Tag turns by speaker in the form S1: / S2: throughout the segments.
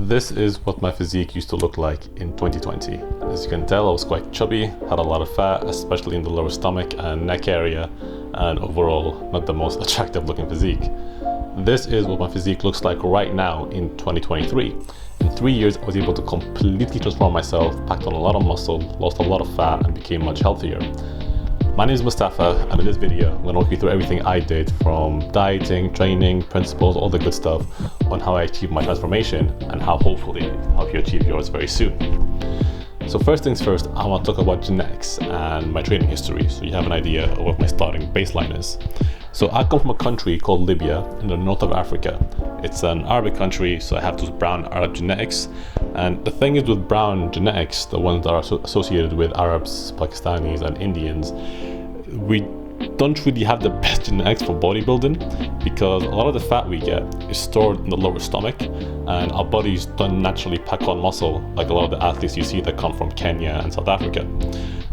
S1: This is what my physique used to look like in 2020. As you can tell, I was quite chubby, had a lot of fat, especially in the lower stomach and neck area, and overall not the most attractive looking physique. This is what my physique looks like right now in 2023. In 3 years, I was able to completely transform myself, packed on a lot of muscle, lost a lot of fat, and became much healthier. My name is Mustafa, and in this video, I'm going to walk you through everything I did, from dieting, training, principles, all the good stuff, on how I achieved my transformation and how hopefully help you achieve yours very soon. So first things first, I want to talk about genetics and my training history, so you have an idea of what my starting baseline is. So I come from a country called Libya in the north of Africa. It's an Arabic country, so I have those brown Arab genetics. And the thing is with brown genetics, the ones that are associated with Arabs, Pakistanis and Indians, we don't really have the best genetics for bodybuilding, because a lot of the fat we get is stored in the lower stomach, and our bodies don't naturally pack on muscle like a lot of the athletes you see that come from Kenya and South Africa.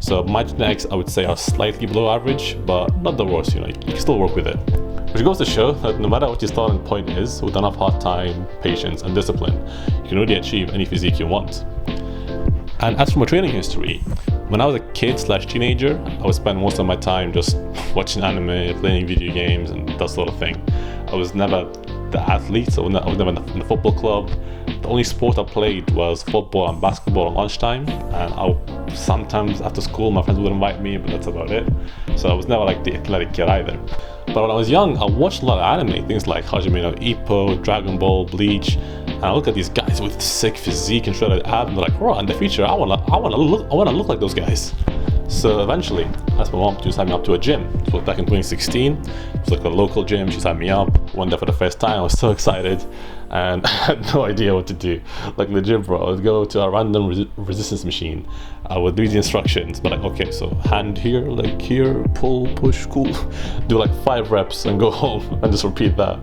S1: So my genetics, I would say, are slightly below average, but not the worst. You can still work with it. Which goes to show that no matter what your starting point is, with enough hard time, patience and discipline, you can really achieve any physique you want. And as for my training history, when I was a kid/teenager, I would spend most of my time just watching anime, playing video games and that sort of thing. I was never the athlete, so I was never in the football club. The only sport I played was football and basketball at lunchtime, and sometimes after school my friends would invite me, but that's about it. So I was never like the athletic kid either. But when I was young, I watched a lot of anime, things like Hajime no Ippo, Dragon Ball, Bleach, and I look at these guys with sick physique and shredded abs, and they're like, "Bro, in the future, I wanna look like those guys." So eventually, asked my mom to sign me up to a gym. So back in 2016, it was like a local gym. She signed me up. Went there for the first time. I was so excited, and I had no idea what to do. Like legit, bro, I would go to a random resistance machine. I would read the instructions, but like, okay, so hand here, like here, pull, push, cool. Do like 5 reps and go home and just repeat that.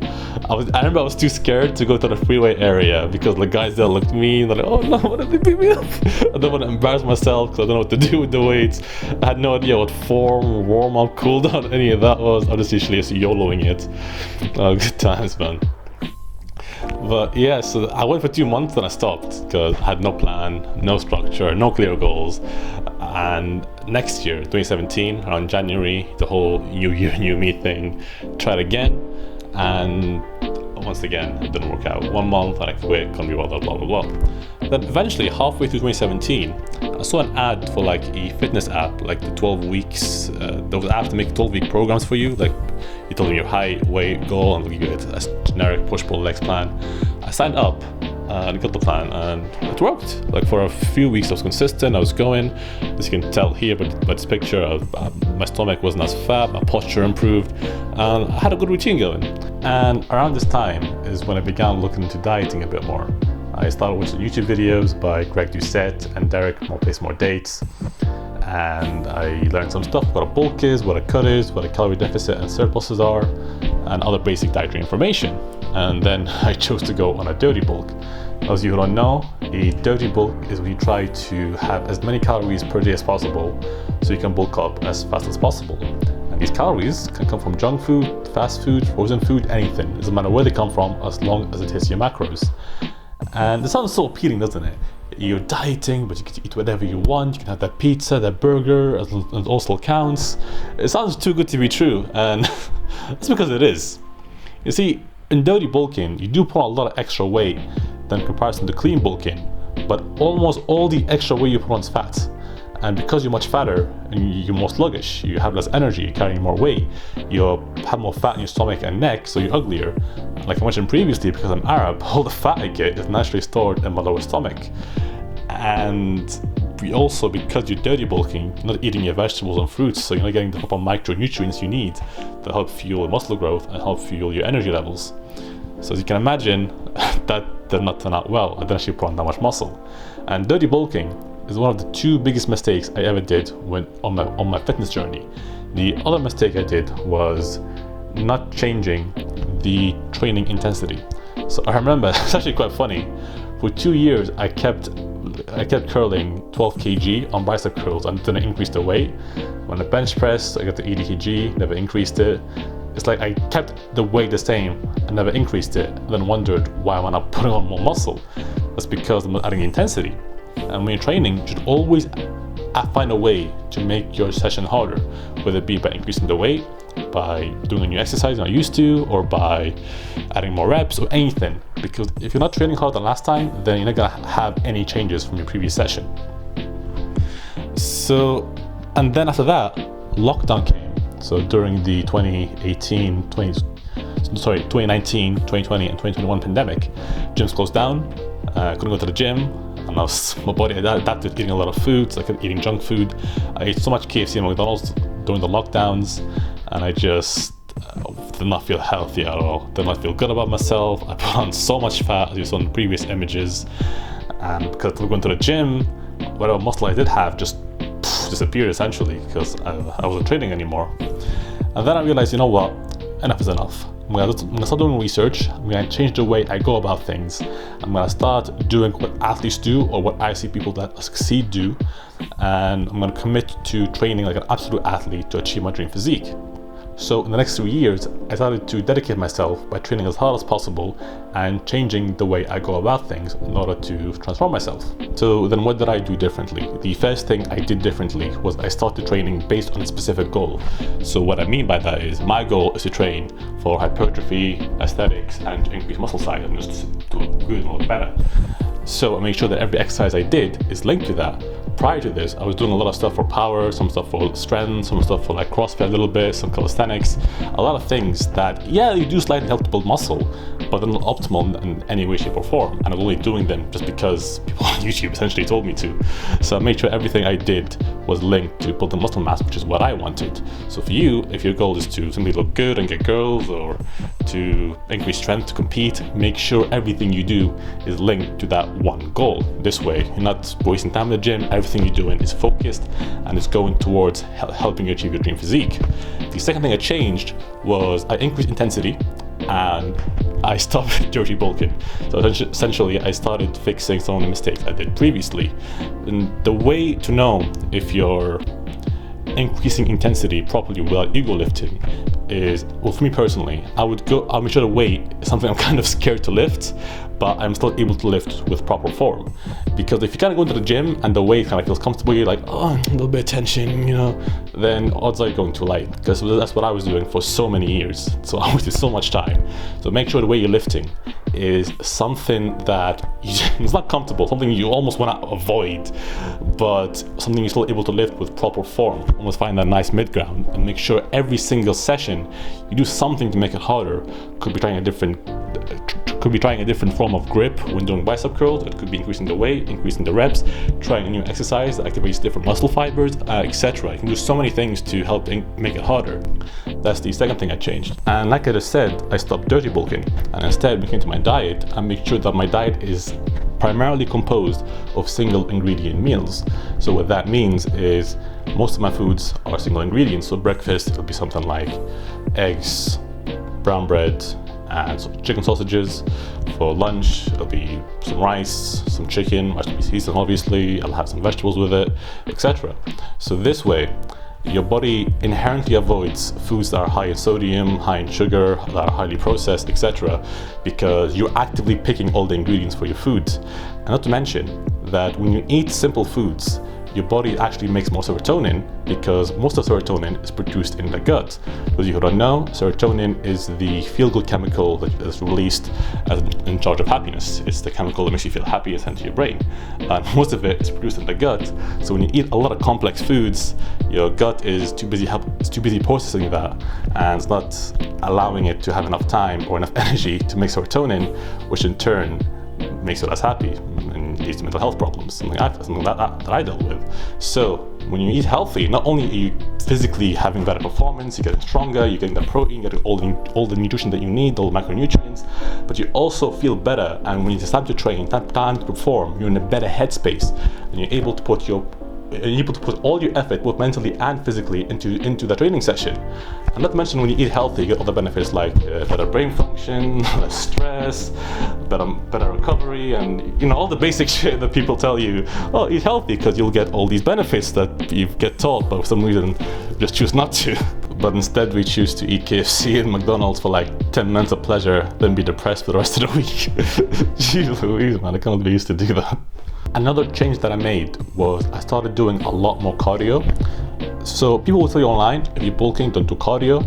S1: I remember I was too scared to go to the freeway area because the guys there looked at me and they're like, "Oh no, what did they beat me up?" I don't want to embarrass myself because I don't know what to do with the weights. I had no idea what form, warm up, cool down, any of that was. I was usually just YOLOing it. Oh, good times, man. But yeah, so I went for 2 months and I stopped because I had no plan, no structure, no clear goals. And next year, 2017, around January, the whole new year, new me thing, tried again. And once again, it didn't work out. 1 month and I quit, couldn't be bothered, blah, blah, blah. Then eventually, halfway through 2017, I saw an ad for like a fitness app, like the 12 weeks. There was apps to make 12-week programs for you. Like you told me your height, weight, goal, and you get a generic push-pull legs plan. I signed up and got the plan, and it worked. Like for a few weeks, I was consistent. I was going. As you can tell here, but this picture, my stomach wasn't as fat, my posture improved, and I had a good routine going. And around this time is when I began looking into dieting a bit more. I started watching YouTube videos by Greg Doucette and Derek More Place More Dates, and I learned some stuff, what a bulk is, what a cut is, what a calorie deficit and surpluses are, and other basic dietary information. And then I chose to go on a dirty bulk. As you don't know, a dirty bulk is when you try to have as many calories per day as possible so you can bulk up as fast as possible. And these calories can come from junk food, fast food, frozen food, anything. It doesn't matter where they come from as long as it hits your macros. And it sounds so appealing, doesn't it? You're dieting, but you can eat whatever you want. You can have that pizza, that burger, it all still counts. It sounds too good to be true, and that's because it is. You see, in dirty bulking, you do put on a lot of extra weight than in comparison to clean bulking, but almost all the extra weight you put on is fat. And because you're much fatter and you're more sluggish, you have less energy, you're carrying more weight, you have more fat in your stomach and neck, so you're uglier. Like I mentioned previously, because I'm Arab, all the fat I get is naturally stored in my lower stomach. And also, because you're dirty bulking, you're not eating your vegetables and fruits, so you're not getting the proper micronutrients you need to help fuel muscle growth and help fuel your energy levels. So as you can imagine, that did not turn out well. I didn't actually put on that much muscle. And dirty bulking is one of the 2 biggest mistakes I ever did on my fitness journey. The other mistake I did was not changing the training intensity. So I remember, it's actually quite funny, for 2 years I kept curling 12 kg on bicep curls and didn't increase the weight. On the bench press, I got to 80 kg, never increased it. It's like I kept the weight the same and never increased it, and then wondered why am I not putting on more muscle. That's because I'm adding intensity. And when you're training, you should always find a way to make your session harder, whether it be by increasing the weight, by doing a new exercise you're not used to, or by adding more reps or anything. Because if you're not training harder than last time, then you're not gonna have any changes from your previous session. So, and then after that, lockdown came. So during the 2019, 2020 and 2021 pandemic, gyms closed down, couldn't go to the gym, and my body adapted to eating a lot of food, so I kept eating junk food. I ate so much KFC and McDonald's during the lockdowns, and I just did not feel healthy at all. Did not feel good about myself. I put on so much fat, as you saw in previous images, and because I going to the gym, whatever muscle I did have just disappeared essentially, because I wasn't training anymore. And then I realized, you know what, enough is enough. I'm gonna start doing research. I'm gonna change the way I go about things. I'm gonna start doing what athletes do, or what I see people that succeed do, and I'm gonna commit to training like an absolute athlete to achieve my dream physique. So in the next 3 years, I started to dedicate myself by training as hard as possible and changing the way I go about things in order to transform myself. So then what did I do differently? The first thing I did differently was I started training based on a specific goal. So what I mean by that is my goal is to train for hypertrophy, aesthetics, and to increase muscle size and just to look good and look better. So I made sure that every exercise I did is linked to that. Prior to this, I was doing a lot of stuff for power, some stuff for strength, some stuff for like CrossFit a little bit, some calisthenics, a lot of things that, yeah, you do slightly help to build muscle, but they're not optimal in any way, shape or form. And I was only doing them just because people on YouTube essentially told me to. So I made sure everything I did was linked to building muscle mass, which is what I wanted. So for you, if your goal is to simply look good and get girls, or to increase strength to compete, make sure everything you do is linked to that one goal. This way, you're not wasting time in the gym. Everything you're doing is focused and is going towards helping you achieve your dream physique. The second thing I changed was I increased intensity and I stopped dirty bulking. So essentially, I started fixing some of the mistakes I did previously. And the way to know if you're increasing intensity properly without ego lifting is, well, for me personally, I'll make sure the weight is something I'm kind of scared to lift, but I'm still able to lift with proper form. Because if you kind of go into the gym and the weight kind of feels comfortable, you're like, oh, a little bit of tension, then odds are you're going too light. Because that's what I was doing for so many years. So I wasted so much time. So make sure the way you're lifting is something that it's not comfortable, something you almost want to avoid, but something you're still able to lift with proper form. Almost find that nice mid ground and make sure every single session you do something to make it harder. Could be trying a different form of grip when doing bicep curls. It could be increasing the weight, increasing the reps, trying a new exercise that activates different muscle fibers, etc. You can do so many things to help make it harder. That's the second thing I changed. And like I just said, I stopped dirty bulking, and instead when it came to my diet, I make sure that my diet is primarily composed of single ingredient meals. So what that means is most of my foods are single ingredients. So breakfast, it'll be something like eggs, brown bread, and some chicken sausages. For lunch, it'll be some rice, some chicken, rice will be seasoned obviously, I'll have some vegetables with it, etc. So this way, your body inherently avoids foods that are high in sodium, high in sugar, that are highly processed, etc. because you're actively picking all the ingredients for your food. And not to mention that when you eat simple foods, your body actually makes more serotonin, because most of serotonin is produced in the gut. For those of you who don't know, serotonin is the feel-good chemical that is released in charge of happiness. It's the chemical that makes you feel happy and sent to your brain. And most of it is produced in the gut. So when you eat a lot of complex foods, your gut is too busy processing that, and it's not allowing it to have enough time or enough energy to make serotonin, which in turn makes you less happy and leads to mental health problems, something that I dealt with. So when you eat healthy, not only are you physically having better performance, you're getting stronger, you're getting the protein, you're getting all the nutrition that you need, all the macronutrients, but you also feel better. And when it's time to train, time to perform, you're in a better headspace, and you're able to put all your effort, both mentally and physically, into the training session. And not to mention, when you eat healthy, you get other benefits like better brain function, less stress, better recovery, and all the basic shit that people tell you, oh, eat healthy because you'll get all these benefits that you get taught, but for some reason just choose not to. but instead we choose to eat KFC and McDonald's for like 10 minutes of pleasure, then be depressed for the rest of the week. Jeez Louise, man, I can't believe I used to do that. Another change that I made was I started doing a lot more cardio. So people will tell you online, if you're bulking, don't do cardio,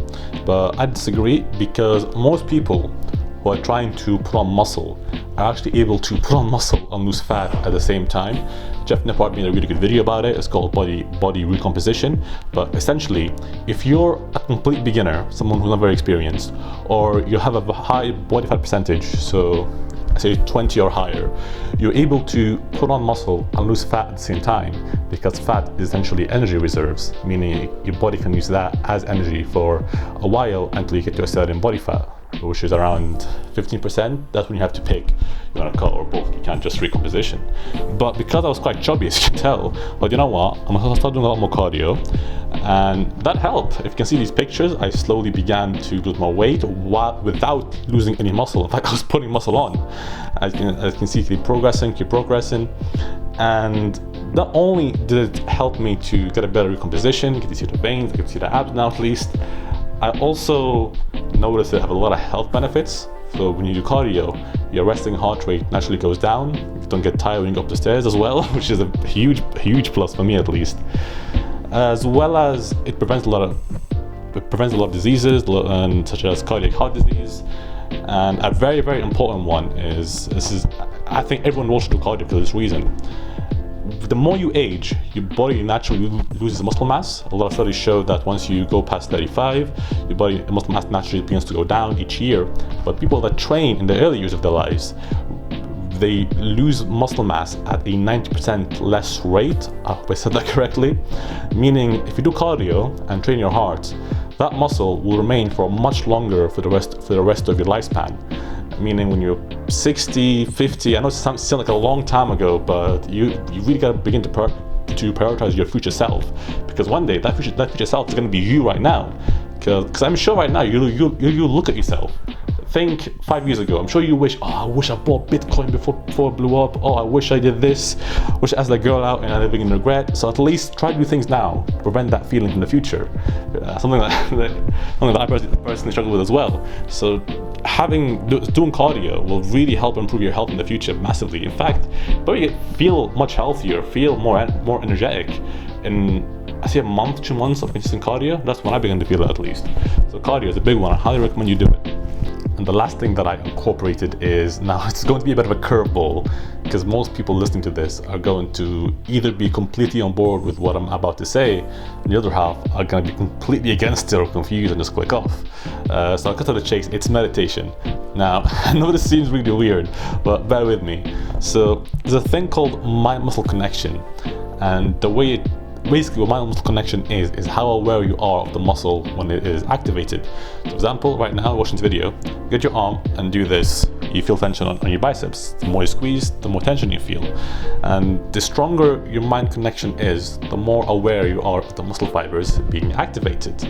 S1: but I disagree, because most people who are trying to put on muscle are actually able to put on muscle and lose fat at the same time. Jeff Nippard made a really good video about it. It's called body recomposition. But essentially, if you're a complete beginner, someone who's not very experienced, or you have a high body fat percentage, so say 20 or higher, you're able to put on muscle and lose fat at the same time, because fat is essentially energy reserves, meaning your body can use that as energy for a while until you get to a certain body fat, which is around 15%. That's when you have to pick, you want to cut or bulk. You can't just recomposition. But because I was quite chubby, as you can tell, but you know what, I'm gonna start doing a lot more cardio, and that helped. If you can see these pictures, I slowly began to lose more weight without losing any muscle. In fact, I was putting muscle on. As you can see, keep progressing, and not only did it help me to get a better recomposition, get to see the veins, get to see the abs now at least, I also noticed it have a lot of health benefits. So when you do cardio, your resting heart rate naturally goes down. You don't get tired when you go up the stairs as well, which is a huge plus for me at least. As well as it prevents a lot of diseases, and such as cardiac heart disease. And a very important one is, I think everyone should do cardio for this reason. The more you age, your body naturally loses muscle mass. A lot of studies show that once you go past 35, your body muscle mass naturally begins to go down each year. But people that train in the early years of their lives, they lose muscle mass at a 90% less rate. I hope I said that correctly. Meaning, if you do cardio and train your heart, that muscle will remain for much longer for the rest of your lifespan. Meaning when you're 60, 50, I know it sounds like a long time ago, but you really got to begin to prioritize your future self, because one day that future self is going to be you right now. Because I'm sure right now you look at yourself. Think 5 years ago, I'm sure you wish, oh, I wish I bought Bitcoin before it blew up. Oh, I wish I did this. Wish I asked that girl out and I'm living in regret. So at least try to do things now to prevent that feeling in the future. Something that I personally struggle with as well. So doing cardio will really help improve your health in the future massively. In fact, probably feel much healthier, feel more energetic. In I say a month, 2 months of consistent cardio, that's when I begin to feel it at least. So cardio is a big one. I highly recommend you do it. And the last thing that I incorporated is, now it's going to be a bit of a curveball, because most people listening to this are going to either be completely on board with what I'm about to say, and the other half are going to be completely against it or confused and just click off. So I'll cut to the chase. It's meditation. Now, I know this seems really weird, but bear with me. So there's a thing called mind-muscle connection, and the way basically what mind-muscle connection is how aware you are of the muscle when it is activated. For example, right now watching this video, get your arm and do this. You feel tension on your biceps. The more you squeeze, the more tension you feel. And the stronger your mind connection is, the more aware you are of the muscle fibers being activated.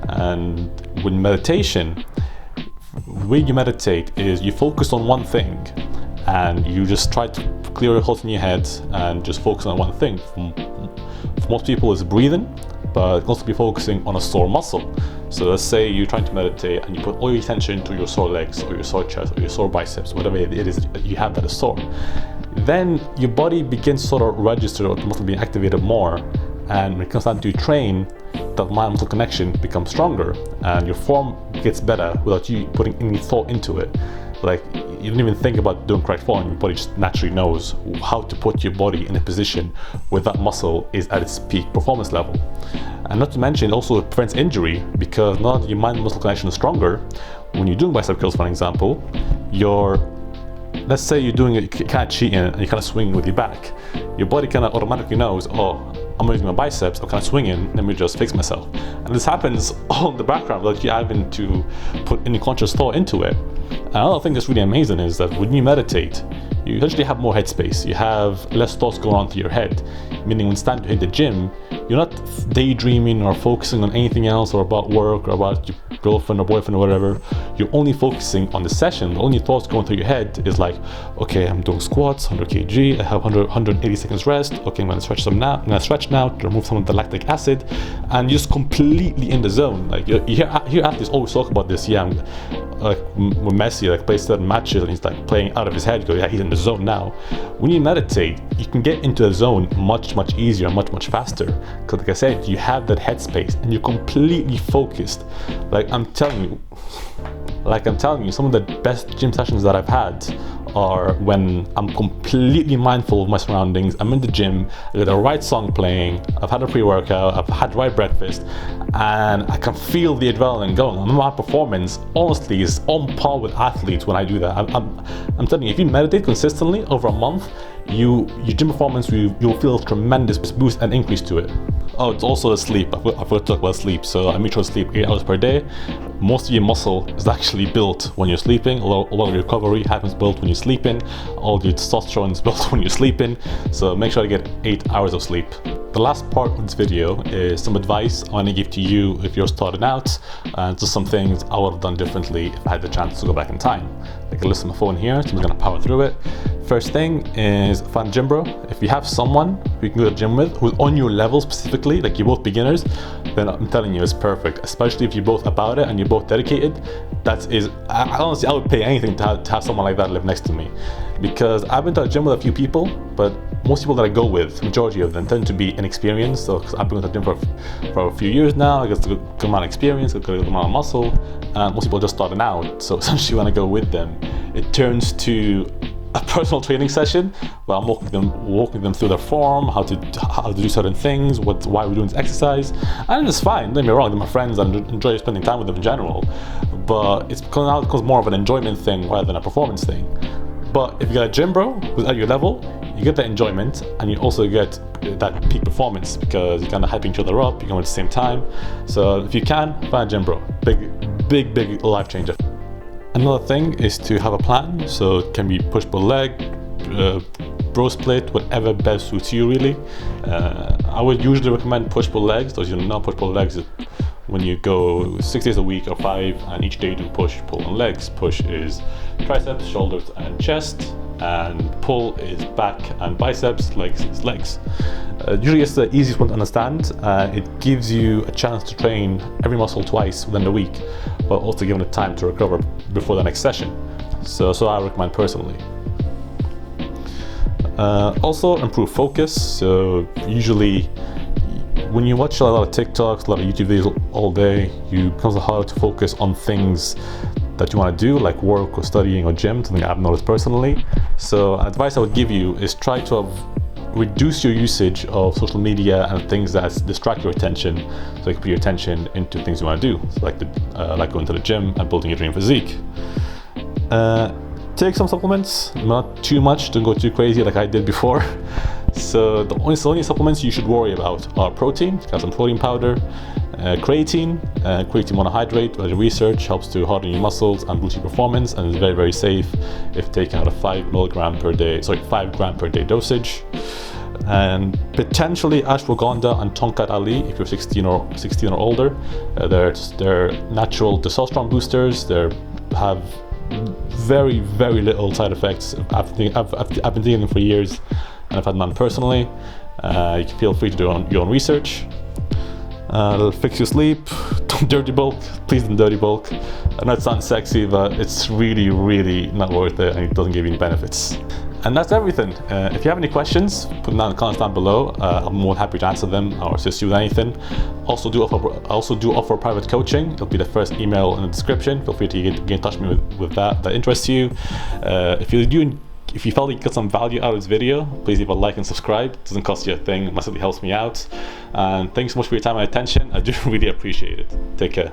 S1: And with meditation, the way you meditate is you focus on one thing and you just try to clear your thoughts in your head and just focus on one thing. For most people, it's breathing, but it can also be focusing on a sore muscle. So let's say you're trying to meditate and you put all your attention to your sore legs or your sore chest or your sore biceps, whatever it is that you have that is sore. Then your body begins to sort of register the muscle being activated more, and when it comes time to train, that mind-muscle connection becomes stronger and your form gets better without you putting any thought into it. Like, you don't even think about doing correct form, your body just naturally knows how to put your body in a position where that muscle is at its peak performance level. And not to mention, it also prevents injury, because now that your mind-muscle connection is stronger, when you're doing bicep curls, for example, let's say you're doing it kind of cheating and you're kind of swinging with your back, your body kind of automatically knows, oh, I'm using my biceps, I'm kind of swinging, let me just fix myself. And this happens all in the background without you having to put any conscious thought into it. Another thing that's really amazing is that when you meditate, you actually have more headspace. You have less thoughts going on through your head, meaning when it's time to hit the gym, you're you're not daydreaming or focusing on anything else, or about work or about your girlfriend or boyfriend or whatever. You're only focusing on the session. The only thoughts going through your head is like, okay, I'm doing squats, 100 kg, I have 180 seconds rest, okay, I'm gonna stretch now to remove some of the lactic acid, and you're just completely in the zone. Like you hear athletes always talk about this. Yeah, like when Messi like plays certain matches and he's like playing out of his head, you go, yeah, he's in the zone now. When you meditate, you can get into the zone much easier, much faster, because like I said, you have that headspace and you're completely focused. Like I'm telling you, some of the best gym sessions that I've had are when I'm completely mindful of my surroundings. I'm in the gym, I got the right song playing, I've had a pre-workout, I've had the right breakfast, and I can feel the adrenaline going. And my performance, honestly, is on par with athletes when I do that. I'm telling you, if you meditate consistently over a month, your gym performance, you'll feel a tremendous boost and increase to it. Oh, it's also the sleep. I forgot to talk about sleep. So I make sure to sleep 8 hours per day. Most of your muscle is actually built when you're sleeping. A lot of your recovery happens built when you're sleeping. All your testosterone is built when you're sleeping. So make sure to get 8 hours of sleep. The last part of this video is some advice I want to give to you if you're starting out, and just some things I would have done differently if I had the chance to go back in time. I can list my phone here, so I'm just going to power through it. First thing is find a gym bro. If you have someone who you can go to the gym with, who's on your level specifically, like you're both beginners, then I'm telling you, it's perfect. Especially if you're both about it and you're both dedicated. Honestly, I would pay anything to have someone like that live next to me. Because I've been to a gym with a few people, but most people that I go with, majority of them, tend to be inexperienced. So I've been with the gym for a few years now. I got a good amount of experience, a good amount of muscle, and most people are just starting out. So essentially, when I go with them, it turns to a personal training session where I'm walking them through their form, how to do certain things, why we're doing this exercise, and it's fine. Don't get me wrong, they're my friends and I enjoy spending time with them in general. But it becomes more of an enjoyment thing rather than a performance thing. But if you got a gym bro who's at your level, you get that enjoyment and you also get that peak performance because you're kind of hyping each other up, you're going at the same time. So if you can, find a gym bro. Big life changer. Another thing is to have a plan. So it can be push-pull leg, bro split, whatever best suits you really. I would usually recommend push-pull legs. Those you know, push-pull legs is when you go 6 days a week or 5, and each day you do push, pull, and legs. Push is triceps, shoulders, and chest, and pull is back and biceps, legs is legs. Usually it's the easiest one to understand. It gives you a chance to train every muscle twice within the week, but also giving it time to recover before the next session. So I recommend personally. Also improve focus. So usually when you watch a lot of TikToks, a lot of YouTube videos all day, it becomes harder to focus on things that you want to do, like work or studying or gym, something I've noticed personally. So advice I would give you is try to reduce your usage of social media and things that distract your attention, so you can put your attention into things you want to do, so like going to the gym and building your dream physique. Take some supplements, not too much, don't go too crazy like I did before. So the only supplements you should worry about are protein, calcium protein powder, creatine monohydrate. The research helps to harden your muscles and boost your performance, and is very safe if taken at a 5 gram per day dosage. And potentially ashwagandha and tonkat ali if you're 16 or older. They're natural testosterone boosters. They have very little side effects. I've been taking them for years, and I've had none personally. You can feel free to do your own research. It'll fix your sleep. Don't dirty bulk. Please don't dirty bulk. I know it sounds sexy, but it's really not worth it, and it doesn't give you any benefits. And that's everything. If you have any questions, put them down in the comments down below. I'm more than happy to answer them or assist you with anything. Also do offer private coaching. It'll be the first email in the description. Feel free to get in touch with me with that interests you. If you felt you got some value out of this video, please leave a like and subscribe. It doesn't cost you a thing, it massively helps me out. And thanks so much for your time and attention. I do really appreciate it. Take care.